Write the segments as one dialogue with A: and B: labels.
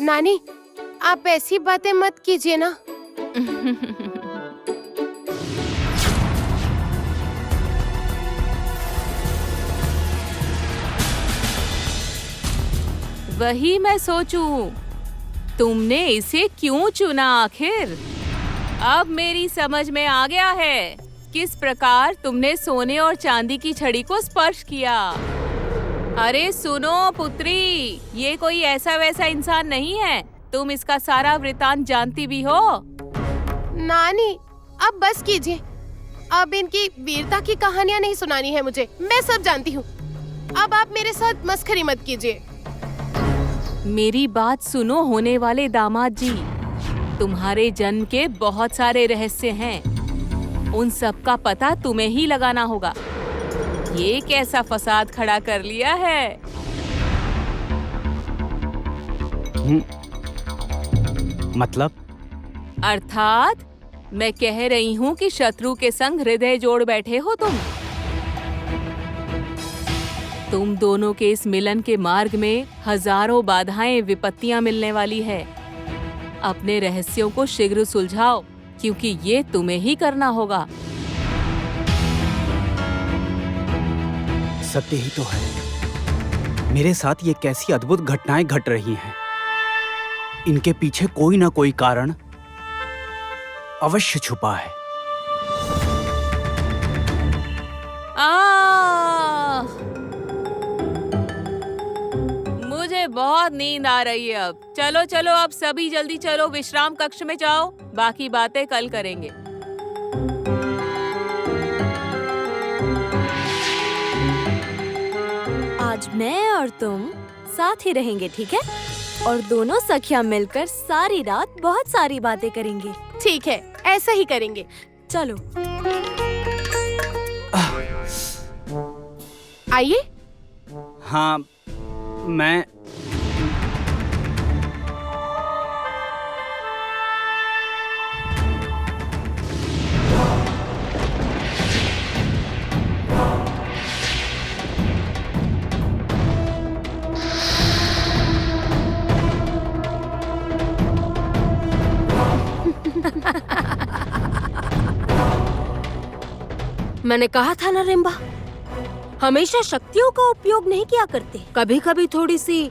A: नानी, आप ऐसी बातें मत कीजिए ना।
B: वही मैं सोचूं, तुमने इसे क्यों चुना आखिर? अब मेरी समझ में आ गया है किस प्रकार तुमने सोने और चांदी की छड़ी को स्पर्श किया। अरे सुनो पुत्री, ये कोई ऐसा वैसा इंसान नहीं है। तुम इसका सारा वृतांत जानती भी हो।
A: नानी, अब बस कीजिए। अब इनकी वीरता की कहानियाँ नहीं सुनानी है मुझे। मैं सब जानती हूँ। अब आप मेरे साथ मस्खरी मत कीजिए।
B: मेरी बात सुनो होने वाले दामाद जी, तुम्हारे जन्म के बहुत सारे रहस्य हैं। उन सब का पता तुम्हें ही लगाना होगा। ये कैसा फसाद खड़ा कर लिया है?
C: मतलब?
B: अर्थात मैं कह रही हूँ कि शत्रु के संग हृदय जोड़ बैठे हो तुम दोनों के इस मिलन के मार्ग में हजारों बाधाएं विपत्तियां मिलने वाली है। अपने रहस्यों को शीघ्र सुलझाओ, क्योंकि ये तुम्हें ही करना होगा।
C: सत्य ही तो है। मेरे साथ ये कैसी अद्भुत घटनाएं घट रही हैं। इनके पीछे कोई ना कोई कारण अवश्य छुपा है।
B: मुझे बहुत नींद आ रही है अब। चलो चलो, अब सभी जल्दी चलो, विश्राम कक्ष में जाओ। बाकी बातें कल करेंगे।
D: आज मैं और तुम साथ ही रहेंगे, ठीक है? और दोनों सखियां मिलकर सारी रात बहुत सारी बातें करेंगे।
A: ठीक है, ऐसा ही करेंगे।
D: चलो
A: आइए।
C: हाँ, मैं
D: मैंने कहा था ना रिम्बा, हमेशा शक्तियों का उपयोग नहीं किया करते। कभी कभी थोड़ी सी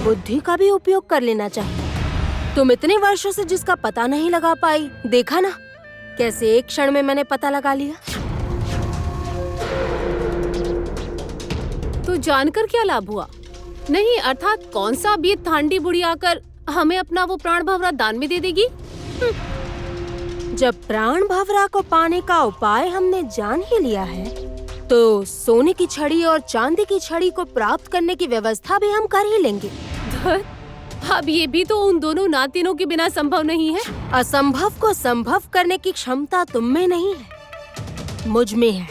D: बुद्धि का भी उपयोग कर लेना चाहिए। तुम इतने वर्षों से जिसका पता नहीं लगा पाई, देखा ना कैसे एक क्षण में मैंने पता लगा लिया।
E: तो जानकर क्या लाभ हुआ? नहीं, अर्थात कौन सा अब ये थांडी बुढ़ी आकर हमें अपना वो प्राण भंवरा दान में दे देगी?
D: जब प्राण भंवरा को पाने का उपाय हमने जान ही लिया है, तो सोने की छड़ी और चांदी की छड़ी को प्राप्त करने की व्यवस्था भी हम कर ही लेंगे।
E: अब ये भी तो उन दोनों नातिनों के बिना संभव नहीं है।
D: असंभव को संभव करने की क्षमता तुम में नहीं है, मुझ में है।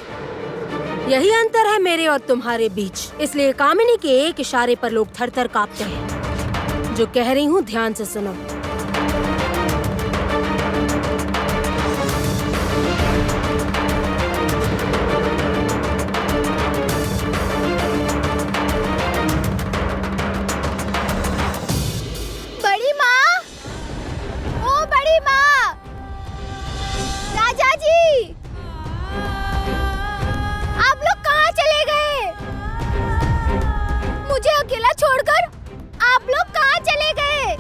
D: यही अंतर है मेरे और तुम्हारे बीच। इसलिए कामिनी के एक इशारे पर लोग थर थर कांपते हैं। जो कह रही हूँ ध्यान से सुनो।
F: बड़ी माँ, ओ बड़ी माँ, राजा जी, आप लोग कहाँ चले गए? मुझे अकेला छोड़कर आप लोग कहाँ चले गए?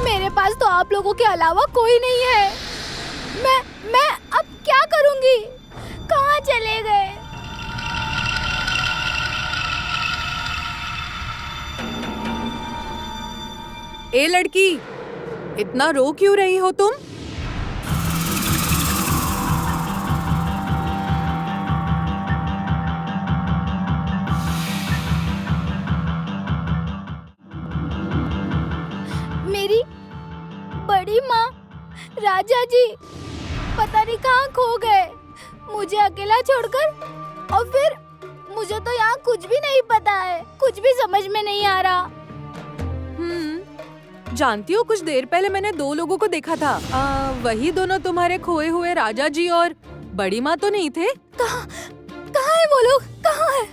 F: मेरे पास तो आप लोगों के अलावा कोई नहीं है। मैं अब क्या करूँगी? कहाँ चले गए?
G: ए लड़की, इतना रो क्यों रही हो तुम?
F: मेरी बड़ी माँ, राजा जी पता नहीं कहाँ खो गए। मुझे अकेला छोड़कर, और फिर मुझे तो यहाँ कुछ भी नहीं पता है। कुछ भी समझ में नहीं आ रहा।
G: जानती हो, कुछ देर पहले मैंने दो लोगों को देखा था। वही दोनों तुम्हारे खोए हुए राजा जी और बड़ी माँ तो नहीं थे?
F: कहाँ है वो लोग? कहाँ है?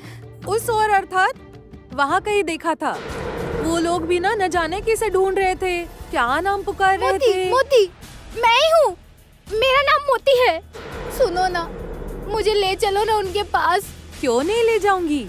G: उस ओर, अर्थात वहाँ कहीं देखा था। वो लोग भी ना न जाने किसे ढूंढ रहे थे, क्या नाम पुकार रहे
F: मोती,
G: थे।
F: मोती, मैं ही हूँ। मेरा नाम मोती है। सुनो ना, मुझे ले चलो ना उनके पास।
G: क्यों नहीं ले जाऊंगी,